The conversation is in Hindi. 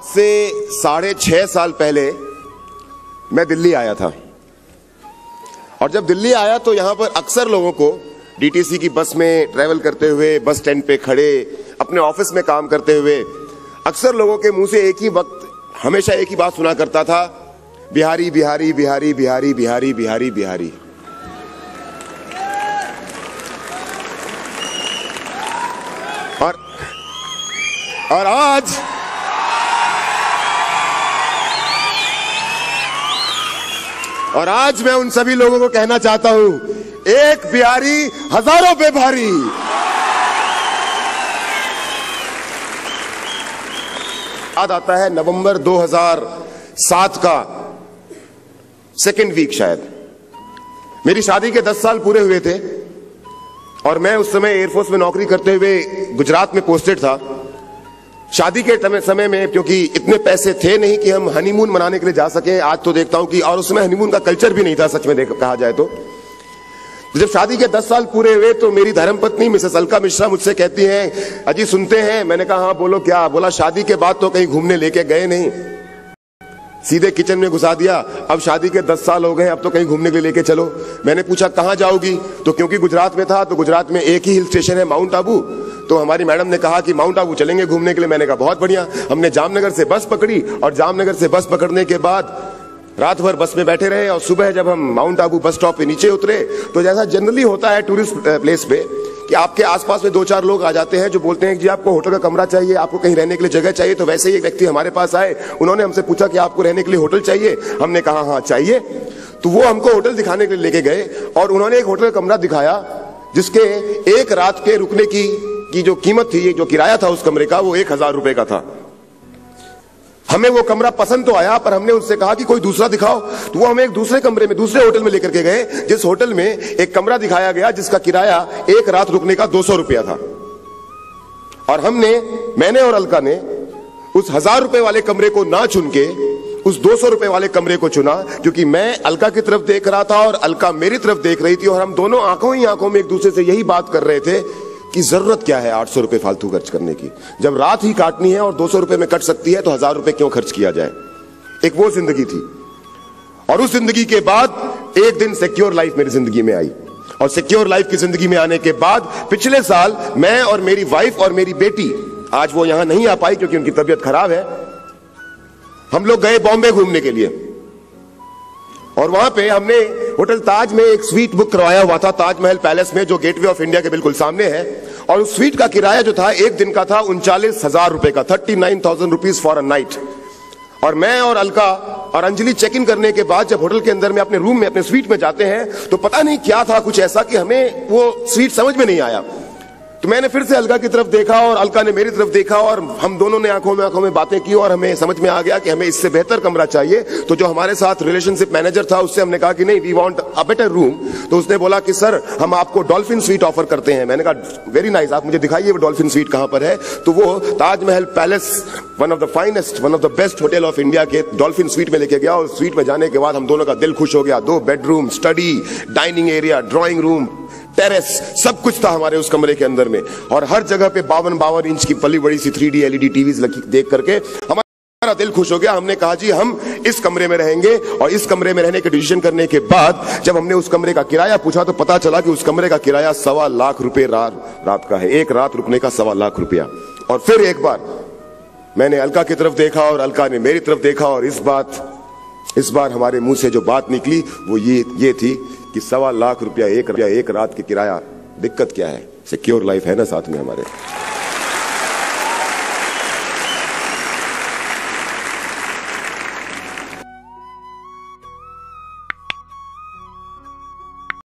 आज से 6.5 साल पहले मैं दिल्ली आया था और जब दिल्ली आया तो यहां पर अक्सर लोगों को डीटीसी की बस में ट्रैवल करते हुए, बस स्टैंड पे खड़े, अपने ऑफिस में काम करते हुए अक्सर लोगों के मुंह से एक ही वक्त हमेशा एक ही बात सुना करता था, बिहारी बिहारी बिहारी बिहारी बिहारी बिहारी बिहारी। और आज मैं उन सभी लोगों को कहना चाहता हूं, एक बिहारी हजारों पे भारी। याद आता है नवंबर 2007 का सेकेंड वीक, शायद मेरी शादी के 10 साल पूरे हुए थे और मैं उस समय एयरफोर्स में नौकरी करते हुए गुजरात में पोस्टेड था। शादी के समय में क्योंकि इतने पैसे थे नहीं कि हम हनीमून मनाने के लिए जा सके, आज तो देखता हूं कि, और उसमें हनीमून का कल्चर भी नहीं था सच में कहा जाए तो जब शादी के 10 साल पूरे हुए तो मेरी धर्मपत्नी मिसेस अलका मिश्रा मुझसे कहती हैं, अजी सुनते हैं। मैंने कहा हाँ बोलो क्या। बोला शादी के बाद तो कहीं घूमने लेके गए नहीं, सीधे किचन में घुसा दिया। अब शादी के 10 साल हो गए, अब तो कहीं घूमने के लिए लेके चलो। मैंने पूछा कहां जाओगी, तो क्योंकि गुजरात में था तो गुजरात में एक ही हिल स्टेशन है, माउंट आबू। तो हमारी मैडम ने कहा कि माउंट आबू चलेंगे घूमने के लिए। मैंने कहा बहुत बढ़िया। हमने जामनगर से बस पकड़ी और जामनगर से बस पकड़ने के बाद रात भर बस में बैठे रहे और सुबह जब हम माउंट आबू बस स्टॉप पे नीचे उतरे तो जैसा जनरली होता है टूरिस्ट प्लेस पे कि आपके आसपास में 2-4 लोग आ जाते हैं जो बोलते हैं कि जी आपको होटल का कमरा चाहिए, आपको कहीं रहने के लिए जगह चाहिए। तो वैसे ही एक व्यक्ति हमारे पास आए, उन्होंने हमसे पूछा कि आपको रहने के लिए होटल चाहिए। हमने कहा हाँ चाहिए। तो वो हमको होटल दिखाने के लिए लेके गए और उन्होंने एक होटल का कमरा दिखाया जिसके एक रात के रुकने की जो कीमत थी, जो किराया था उस कमरे का, वो 1000 रुपए का था। हमें वो कमरा पसंद तो आया पर हमने उससे कहा कि कोई दूसरा दिखाओ। तो वो हमें एक दूसरे कमरे में, दूसरे होटल में लेकर के गए, जिस होटल में एक कमरा दिखाया गया जिसका किराया एक रात रुकने का 200 रुपया था। और मैंने और अलका ने उस 1000 रुपए वाले कमरे को ना चुन के उस 200 रुपए वाले कमरे को चुना, क्योंकि मैं अलका की तरफ देख रहा था और अलका मेरी तरफ देख रही थी और हम दोनों आंखों ही आंखों में एक दूसरे से यही बात कर रहे थे कि जरूरत क्या है 800 रुपए फालतू खर्च करने की, जब रात ही काटनी है और 200 रुपए में कट सकती है तो 1000 रुपए क्यों खर्च किया जाए। एक वो जिंदगी थी। और उस जिंदगी के बाद एक दिन सिक्योर लाइफ मेरी जिंदगी में आई और सिक्योर लाइफ की जिंदगी में आने के बाद पिछले साल मैं और मेरी वाइफ और मेरी बेटी, आज वो यहां नहीं आ पाई क्योंकि उनकी तबीयत खराब है, हम लोग गए बॉम्बे घूमने के लिए। और वहां पे हमने होटल ताज में एक स्वीट बुक करवाया हुआ था, ताजमहल पैलेस में, जो गेटवे ऑफ इंडिया के बिल्कुल सामने है। और उस स्वीट का किराया जो था एक दिन का था 39,000 रुपए का, 39,000 रुपीज फॉर अ नाइट। और मैं और अलका और अंजलि चेक इन करने के बाद जब होटल के अंदर में अपने रूम में, अपने स्वीट में जाते हैं तो पता नहीं क्या था, कुछ ऐसा कि हमें वो स्वीट समझ में नहीं आया। तो मैंने फिर से अलका की तरफ देखा और अलका ने मेरी तरफ देखा और हम दोनों ने आंखों में बातें की और हमें समझ में आ गया कि हमें इससे बेहतर कमरा चाहिए। तो जो हमारे साथ रिलेशनशिप मैनेजर था उससे हमने कहा कि नहीं, we want a better room. तो उसने बोला कि सर हम आपको डॉल्फिन स्वीट ऑफर करते हैं। मैंने कहा वेरी नाइस, आप मुझे दिखाइए वो डॉल्फिन स्वीट कहां पर है। तो वो Taj Mahal palace, one of the finest, one of the best hotel of India के डॉल्फिन स्वीट में लेके गया। और स्वीट में जाने के बाद हम दोनों का दिल खुश हो गया। 2 bedroom, study, dining area, drawing room, terrace, सब कुछ था हमारे उस कमरे के अंदर में। और हर जगह पे 52 इंच की पली बड़ी सी 3D LED टीवीज लगी देख करके हमारा दिल खुश हो गया। हमने कहा जी हम इस कमरे में रहेंगे। और इस कमरे में रहने के डिसीजन करने के बाद जब हमने उस कमरे का किराया पूछा तो पता चला कि उस कमरे का किराया 1.25 लाख रुपए रात का है, एक रात रुकने का 1.25 लाख रुपया। और फिर एक बार मैंने अलका की तरफ देखा और अलका ने मेरी तरफ देखा और इस बार हमारे मुंह से जो बात निकली वो ये थी कि 1.25 लाख रुपया एक रात के किराया, दिक्कत क्या है, सिक्योर लाइफ है ना साथ में हमारे।